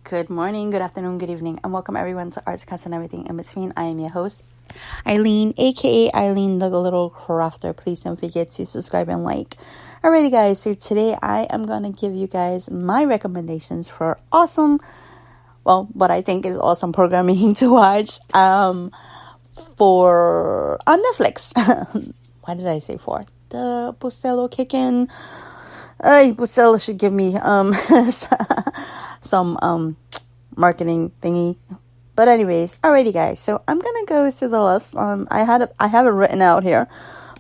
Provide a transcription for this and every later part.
Good morning, good afternoon, good evening, and welcome everyone to Arts, Cuts, and Everything in Between. I am your host, Eileen, aka Eileen the Little Crafter. Please don't forget to subscribe and like. Alrighty, guys, so today I am going to give you guys my recommendations for what I think is awesome programming to watch on Netflix. Why did I say for? The Bucello kicking. Bucello should give me some marketing thingy. But anyways, alrighty, guys. So I'm gonna go through the list. I have it written out here,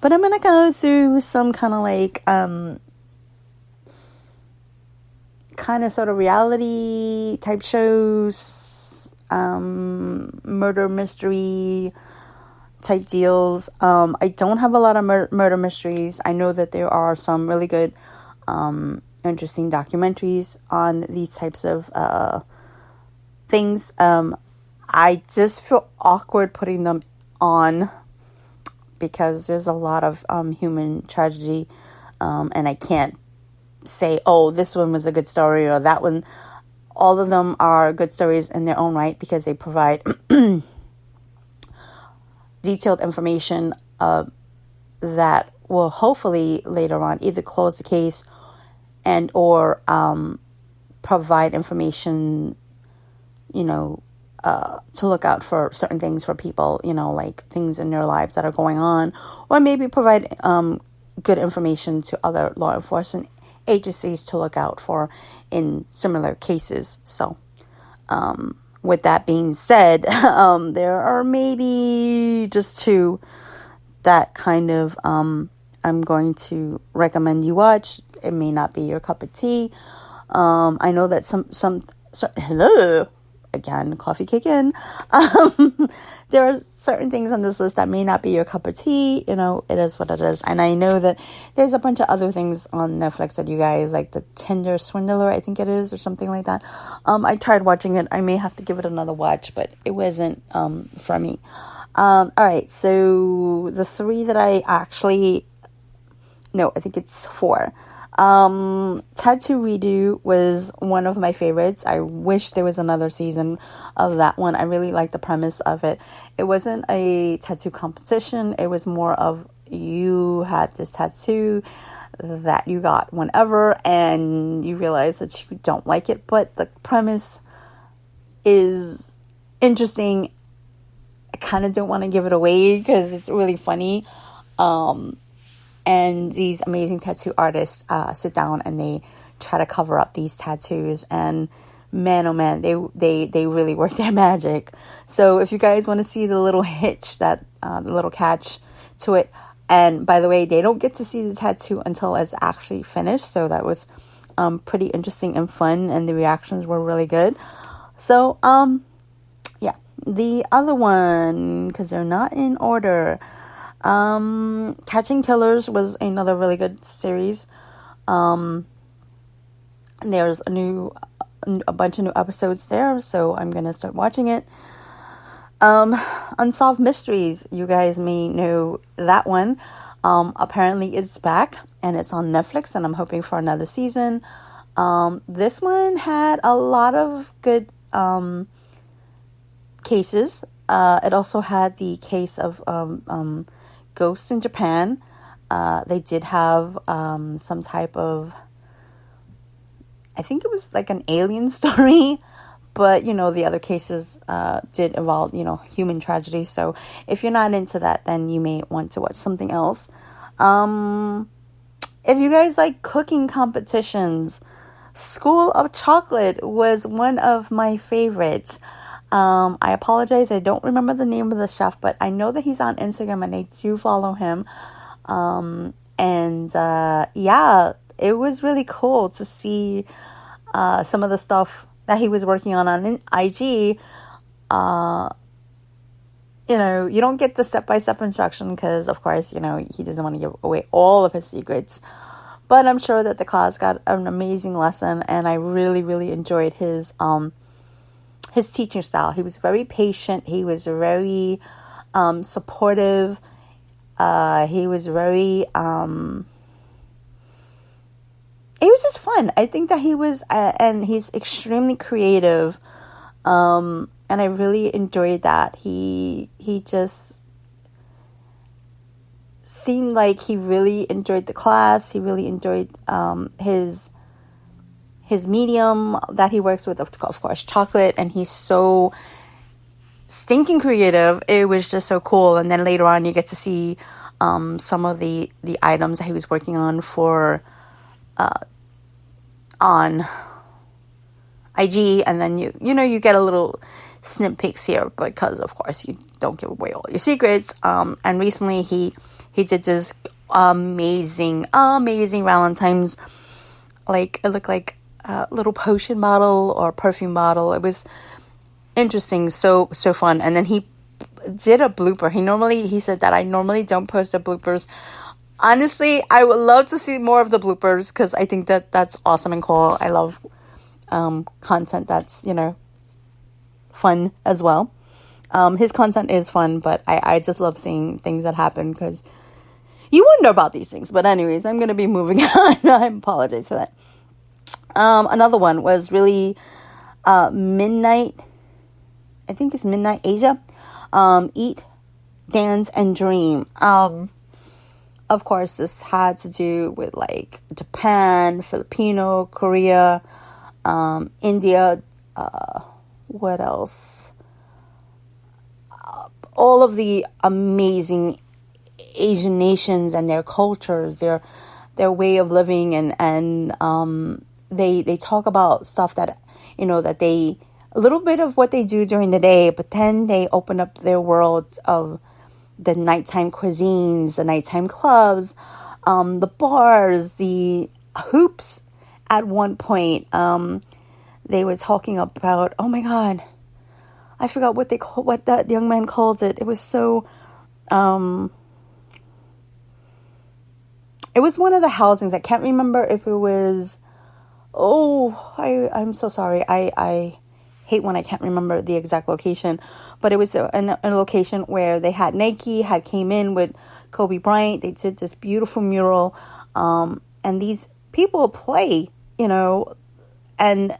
but I'm gonna go through some kind of like kind of sort of reality type shows, murder mystery type deals. I don't have a lot of murder mysteries. I know that there are some really good interesting documentaries on these types of things. I just feel awkward putting them on because there's a lot of human tragedy, and I can't say, oh, this one was a good story or that one. All of them are good stories in their own right because they provide detailed information that will hopefully later on either close the case and or provide information, to look out for certain things for people, like things in their lives that are going on, or maybe provide good information to other law enforcement agencies to look out for in similar cases. So with that being said, there are maybe just two that kind of I'm going to recommend you watch. It may not be your cup of tea. I know that hello again, coffee kick in. There are certain things on this list that may not be your cup of tea. It is what it is. And I know that there's a bunch of other things on Netflix that you guys like, the Tinder Swindler, I think it is, or something like that. I tried watching it. I may have to give it another watch, but it wasn't for me. All right, so the three that I think it's four. Tattoo Redo was one of my favorites. I wish there was another season of that one. I really liked the premise of it. It wasn't a tattoo competition. It was more of you had this tattoo that you got whenever and you realize that you don't like it, but the premise is interesting. I kind of don't want to give it away because it's really funny. And these amazing tattoo artists sit down and they try to cover up these tattoos. And man, oh man, they really work their magic. So if you guys want to see the little hitch, the little catch to it. And by the way, they don't get to see the tattoo until it's actually finished. So that was pretty interesting and fun. And the reactions were really good. So, yeah. The other one, because they're not in order. Catching Killers was another really good series. And there's a bunch of new episodes there, so I'm gonna start watching it. Unsolved Mysteries, you guys may know that one. Apparently it's back and it's on Netflix, and I'm hoping for another season. This one had a lot of good cases. It also had the case of ghosts in Japan. They did have some type of, I think it was like an alien story, but the other cases did involve human tragedy. So if you're not into that, then you may want to watch something else. If you guys like cooking competitions, School of Chocolate was one of my favorites. I apologize, I don't remember the name of the chef, but I know that he's on Instagram and I do follow him. Yeah, it was really cool to see some of the stuff that he was working on IG. You don't get the step-by-step instruction because, of course, he doesn't want to give away all of his secrets. But I'm sure that the class got an amazing lesson, and I really, really enjoyed his teaching style. He was very patient. He was very supportive. He was very it was just fun. I think that he was, and he's extremely creative. And I really enjoyed that. He just seemed like he really enjoyed the class. He really enjoyed his medium that he works with, of course, chocolate. And he's so stinking creative. It was just so cool. And then later on, you get to see some of the items that he was working on for on IG, and then you get a little snip peeks here because of course you don't give away all your secrets. And recently he did this amazing Valentine's, like it looked like a little potion bottle or perfume bottle. It was interesting, so fun. And then he did a blooper. He said that I normally don't post the bloopers. Honestly, I would love to see more of the bloopers because I think that's awesome and cool. I love content that's, fun as well. His content is fun, but I just love seeing things that happen because you wonder about these things. But anyways, I'm going to be moving on. I apologize for that. Another one was really Midnight. I think it's Midnight Asia. Eat, Dance, and Dream. Of course, this had to do with like Japan, Filipino, Korea, India, what else? All of the amazing Asian nations and their cultures, their way of living, and they talk about stuff that that they, a little bit of what they do during the day, but then they open up their worlds of the nighttime cuisines, the nighttime clubs, the bars, the hoops. At one point, they were talking about, oh my God, I forgot what that young man called it. It was so, it was one of the housings. I can't remember if it was, I'm so sorry. I hate when I can't remember the exact location, but it was a location where they had Nike came in with Kobe Bryant. They did this beautiful mural, and these people play, and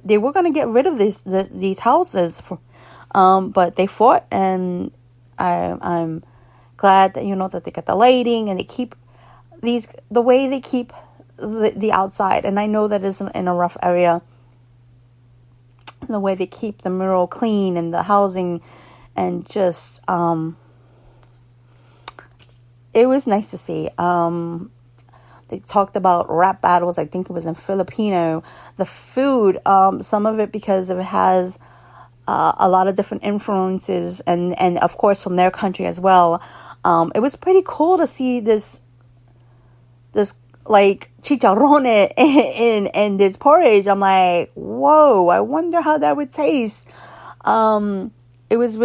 they were going to get rid of these houses, but they fought, and I'm glad that that they got the lighting, and they keep the way they keep the outside, and I know that it's in a rough area. The way they keep the mural clean and the housing, and just it was nice to see. They talked about rap battles. I think it was in Filipino. The food, some of it because it has a lot of different influences, and of course from their country as well. It was pretty cool to see this like chicharrone in this porridge. I'm like, whoa, I wonder how that would taste. It was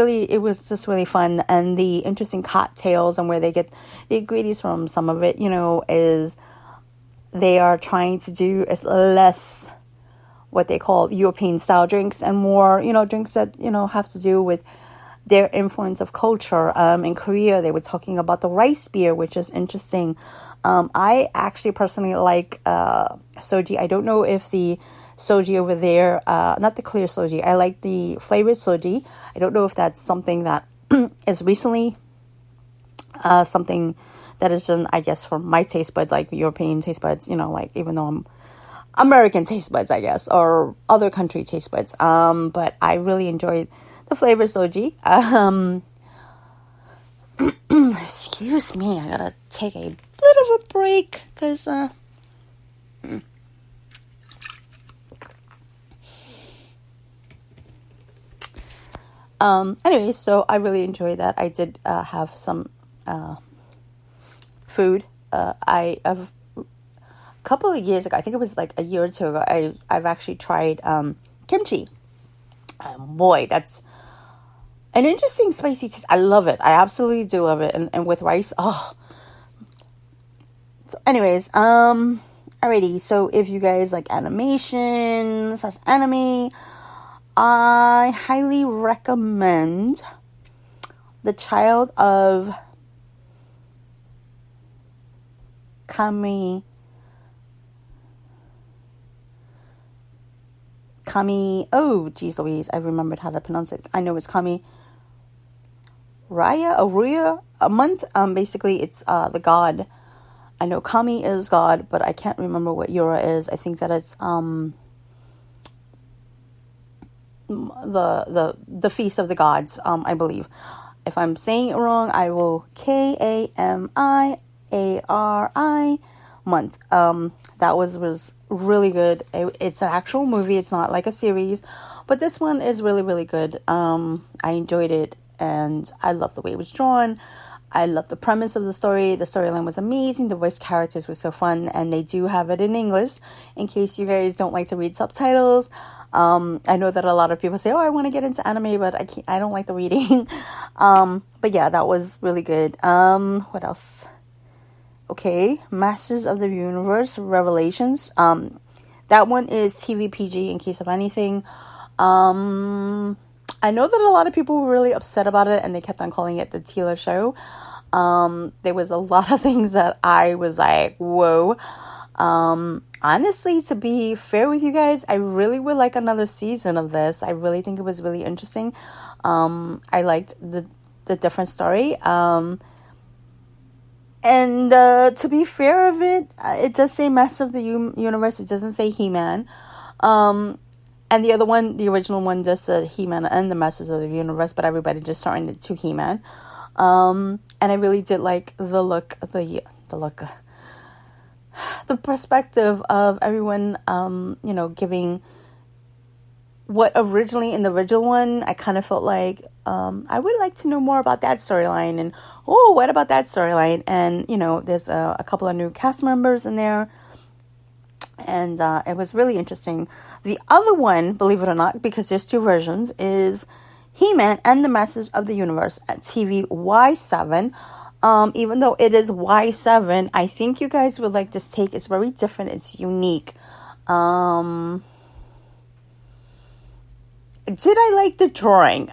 just really fun. And the interesting cocktails and where they get the ingredients from, some of it, is they are trying to do is less what they call European style drinks and more, drinks that, have to do with their influence of culture. In Korea, they were talking about the rice beer, which is interesting. I actually personally like soji. I don't know if the soji over there, not the clear soji, I like the flavored soji. I don't know if that's something that is recently something that is done, I guess, for my taste bud, like European taste buds, like even though I'm American taste buds, I guess, or other country taste buds. But I really enjoyed the flavored soji. Excuse me, I gotta take a bit of a break because anyway, so I really enjoyed that. I did have some food. I've a couple of years ago, I think it was like a year or two ago, I've actually tried kimchi. Boy, that's an interesting spicy taste. I love it. I absolutely do love it. And with rice, So anyways, alrighty. So if you guys like animation / anime, I highly recommend The Child of Kamiari. oh geez Louise, I remembered how to pronounce it. I know it's Kami Raya, Aruya, a month. Basically it's the god. I know Kami is god, but I can't remember what Yura is. I think that it's the feast of the gods, I believe. If I'm saying it wrong, I will. Kamiari month. That was really good. It's an actual movie. It's not like a series, but this one is really, really good. I enjoyed it, and I love the way it was drawn. I love the premise of the story. The storyline was amazing. The voice characters were so fun, and they do have it in English in case you guys don't like to read subtitles. I know that a lot of people say, oh, I want to get into anime, but I don't like the reading. But yeah, that was really good. What else? Okay, Masters of the Universe Revelations. That one is TV PG in case of anything. I know that a lot of people were really upset about it, and they kept on calling it the Tila show. There was a lot of things that I was like, whoa. Honestly, to be fair with you guys, I really would like another season of this. I really think it was really interesting. I liked the different story. And to be fair of it, it does say Master of the Universe. It doesn't say He-Man. And the other one, the original one, does say He-Man and the Masters of the Universe, but everybody just turned it to He-Man. And I really did like the look, the perspective of everyone, giving what originally in the original one, I kind of felt like, I would like to know more about that storyline, and, oh, what about that storyline? And, there's a couple of new cast members in there, and it was really interesting. The other one, believe it or not, because there's two versions, is He-Man and the Masters of the Universe at TV Y7. Even though it is Y7, I think you guys would like this take. It's very different. It's unique. Did I like the drawing?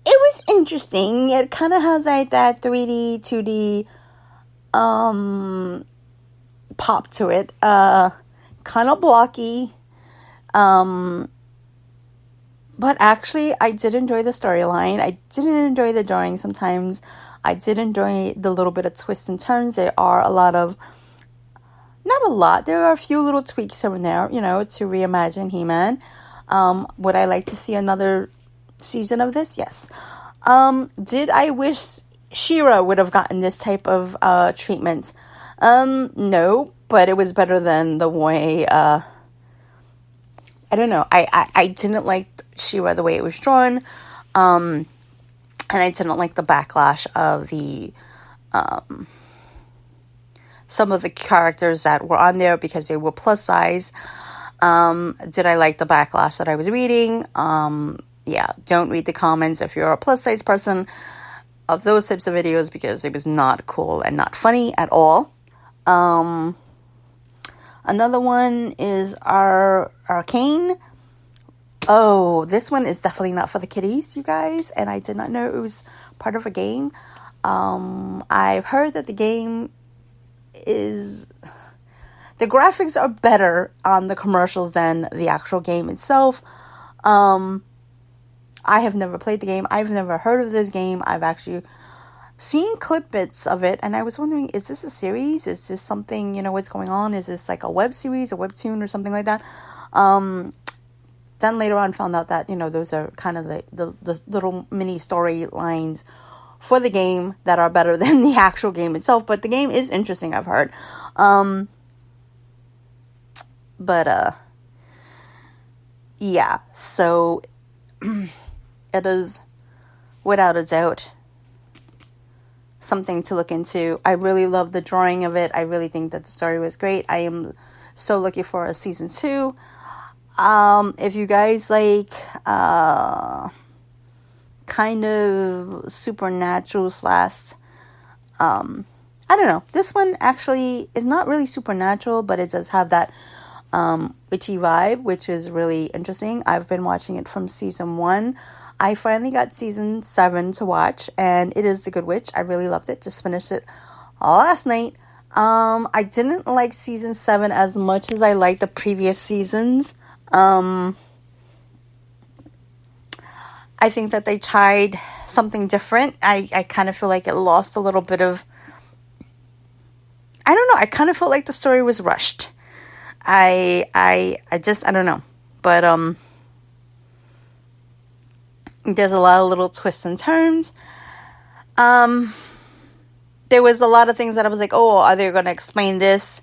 It was interesting. It kind of has like that 3D, 2D pop to it. Kind of blocky. But actually, I did enjoy the storyline. I didn't enjoy the drawing sometimes. I did enjoy the little bit of twists and turns. There are not a lot. There are a few little tweaks here and there, to reimagine He-Man. Would I like to see another season of this? Yes. Did I wish She-Ra would have gotten this type of treatment? No, but it was better than the way... I don't know. I didn't like She-Ra the way it was drawn. And I didn't like the backlash of the some of the characters that were on there because they were plus size. Did I like the backlash that I was reading? Yeah, don't read the comments if you're a plus size person of those types of videos, because it was not cool and not funny at all. Another one is Arcane. Oh, this one is definitely not for the kiddies, you guys. And I did not know it was part of a game. I've heard that the game is... The graphics are better on the commercials than the actual game itself. I have never played the game. I've never heard of this game. I've actually seen clip bits of it, and I was wondering, is this a series? Is this something, what's going on? Is this like a web series, a webtoon, or something like that? Then later on found out that, those are kind of the little mini storylines for the game that are better than the actual game itself. But the game is interesting, I've heard. Yeah, so it is without a doubt something to look into. I really love the drawing of it. I really think that the story was great. I am so looking for a season 2. If you guys like kind of supernatural / I don't know. This one actually is not really supernatural, but it does have that witchy vibe, which is really interesting. I've been watching it from season 1. I finally got season 7 to watch, and it is The Good Witch. I really loved it. Just finished it last night. I didn't like season 7 as much as I liked the previous seasons. I think that they tried something different. I kind of feel like it lost a little bit of... I don't know. I kind of felt like the story was rushed. I don't know. But there's a lot of little twists and turns. There was a lot of things that I was like, oh, are they going to explain this?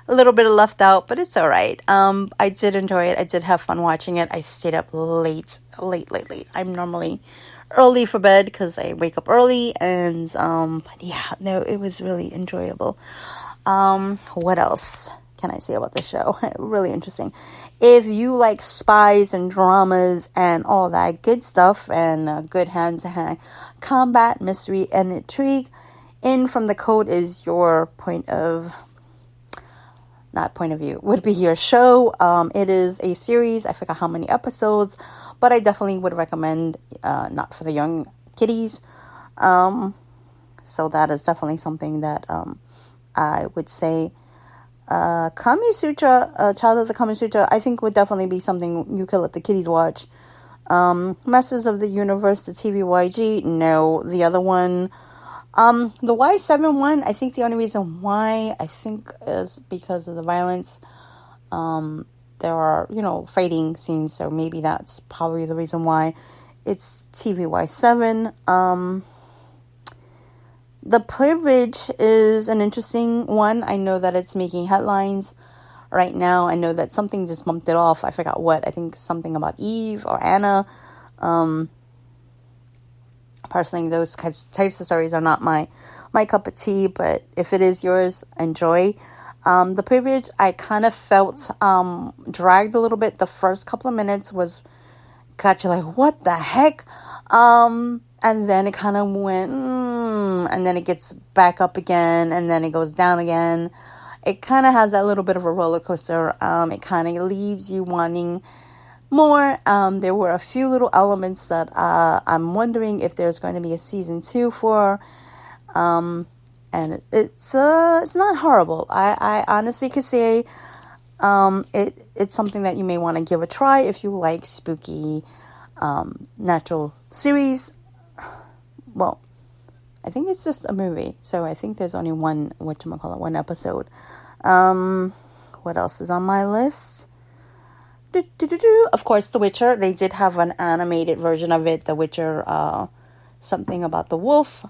A little bit left out, but it's all right. I did enjoy it. I did have fun watching it. I stayed up late. I'm normally early for bed because I wake up early, and but yeah, no, it was really enjoyable. What else can I say about the show? Really interesting. If you like spies and dramas and all that good stuff and good hand-to-hand combat, mystery, and intrigue, In From the Code is your not point of view, would be your show. It is a series. I forgot how many episodes, but I definitely would recommend, not for the young kiddies. So that is definitely something that I would say. Kami Sutra, Child of the Kami Sutra, I think would definitely be something you could let the kiddies watch. Masters of the Universe, the TVYG, no. The other one, the Y7 one, I think the only reason why, I think, is because of the violence. There are, fighting scenes, so maybe that's probably the reason why it's TVY7. The Privilege is an interesting one. I know that it's making headlines right now. I know that something just bumped it off. I forgot what. I think something about Eve or Anna. Personally, those types of stories are not my cup of tea, but if it is yours, enjoy. The Privilege, I kind of felt dragged a little bit. The first couple of minutes got you like, what the heck? And then it kind of went, and then it gets back up again, and then it goes down again. It kind of has that little bit of a roller coaster. It kind of leaves you wanting more. There were a few little elements that I'm wondering if there's going to be a season 2 for. And it's not horrible. I honestly could say it's something that you may want to give a try if you like spooky natural series. Well, I think it's just a movie, so I think there's only one episode. What else is on my list? Of course, The Witcher. They did have an animated version of it. The Witcher, something about the wolf,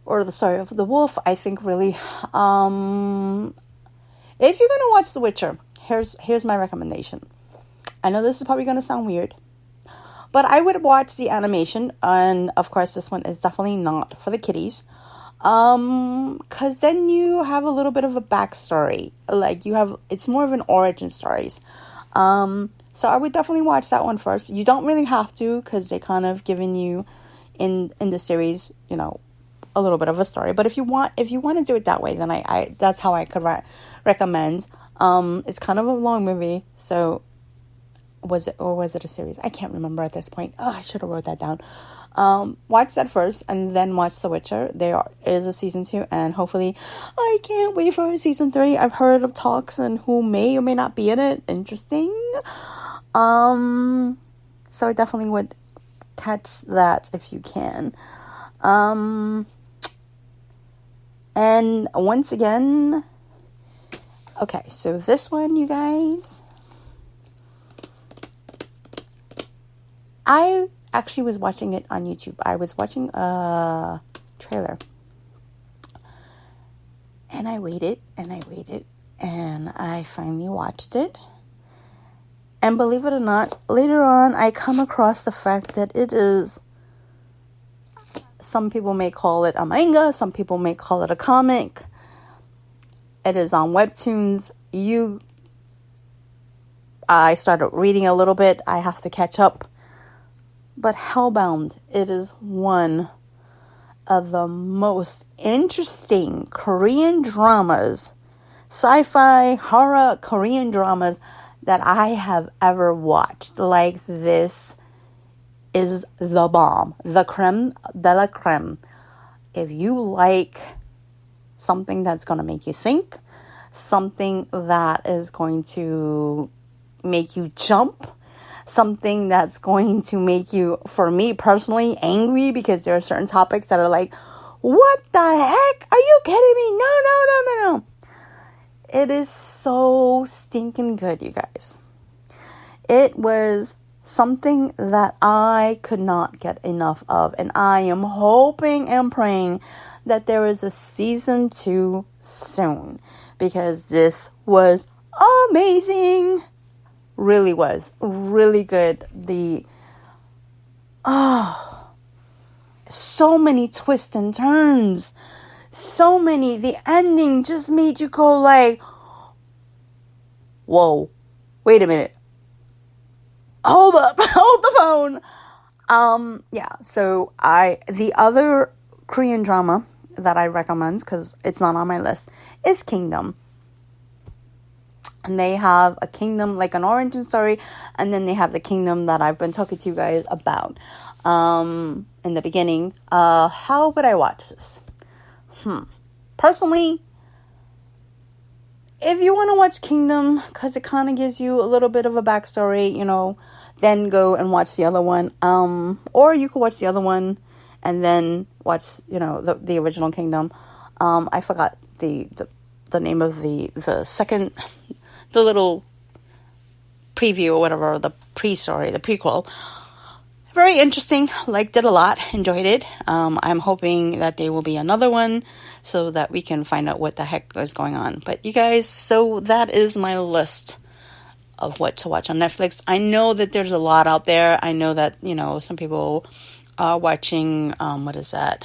or the story of the wolf. I think really, if you're gonna watch The Witcher, here's my recommendation. I know this is probably gonna sound weird, but I would watch the animation, and of course this one is definitely not for the kiddies. Cause then you have a little bit of a backstory. It's more of an origin stories. So I would definitely watch that one first. You don't really have to, cause they kind of given you in the series, a little bit of a story. But if you want to do it that way, then I that's how I could recommend. It's kind of a long movie, so was it a series? I can't remember at this point. Oh, I should have wrote that down. Watch that first and then watch The Witcher. There is a season 2, and hopefully I can't wait for season 3. I've heard of talks and who may or may not be in it. Interesting. So I definitely would catch that if you can. And once again, okay, so this one, you guys, I actually was watching it on YouTube. I was watching a trailer. And I waited, and I finally watched it. And believe it or not, later on, I come across the fact that it is, some people may call it a manga, some people may call it a comic. It is on Webtoons. I started reading a little bit. I have to catch up. But Hellbound, it is one of the most interesting Korean dramas, sci-fi, horror Korean dramas that I have ever watched. Like, this is the bomb. The creme de la creme. If you like something that's going to make you think, something that is going to make you jump, something that's going to make you, for me personally, angry, because there are certain topics that are like, what the heck? Are you kidding me? No. It is so stinking good, you guys. It was something that I could not get enough of, and I am hoping and praying that there is a season 2 soon, because this was amazing. Really was really good. So many twists and turns, the ending just made you go like, whoa, wait a minute, hold up, hold the phone. So the other Korean drama that I recommend, because it's not on my list, is Kingdom. And they have a kingdom, like an origin story, and then they have the kingdom that I've been talking to you guys about in the beginning. How would I watch this? Personally, if you want to watch Kingdom, because it kind of gives you a little bit of a backstory, then go and watch the other one. Or you could watch the other one and then watch, the original Kingdom. I forgot the name of the second, the little preview or whatever, the pre-story, the prequel. Very interesting, liked it a lot, enjoyed it. I'm hoping that there will be another one so that we can find out what the heck is going on. But you guys, so that is my list of what to watch on Netflix. I know that there's a lot out there. I know that, some people are watching, what is that?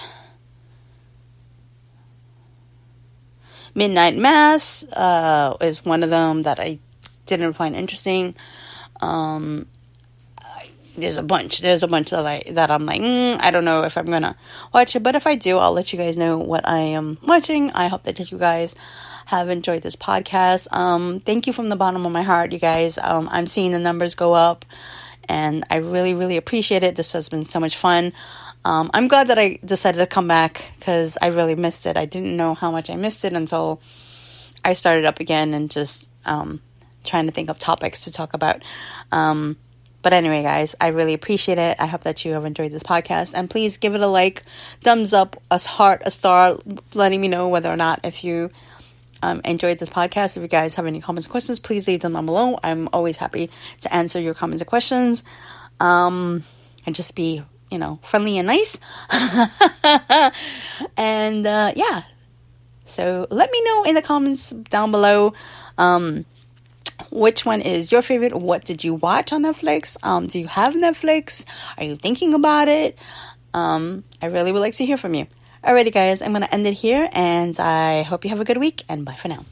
Midnight Mass is one of them that I didn't find interesting. There's a bunch that I'm like, I don't know if I'm gonna watch it, but if I do, I'll let you guys know what I am watching. I hope that you guys have enjoyed this podcast. Thank you from the bottom of my heart, you guys. I'm seeing the numbers go up, and I really, really appreciate it. This has been so much fun. I'm glad that I decided to come back, because I really missed it. I didn't know how much I missed it until I started up again and just trying to think of topics to talk about. But anyway, guys, I really appreciate it. I hope that you have enjoyed this podcast. And please give it a like, thumbs up, a heart, a star, letting me know whether or not if you enjoyed this podcast. If you guys have any comments or questions, please leave them down below. I'm always happy to answer your comments and questions. And just be, friendly and nice. And so let me know in the comments down below which one is your favorite. What did you watch on Netflix? Do you have Netflix? Are you thinking about it? I really would like to hear from you. Alrighty, guys, I'm going to end it here, and I hope you have a good week, and bye for now.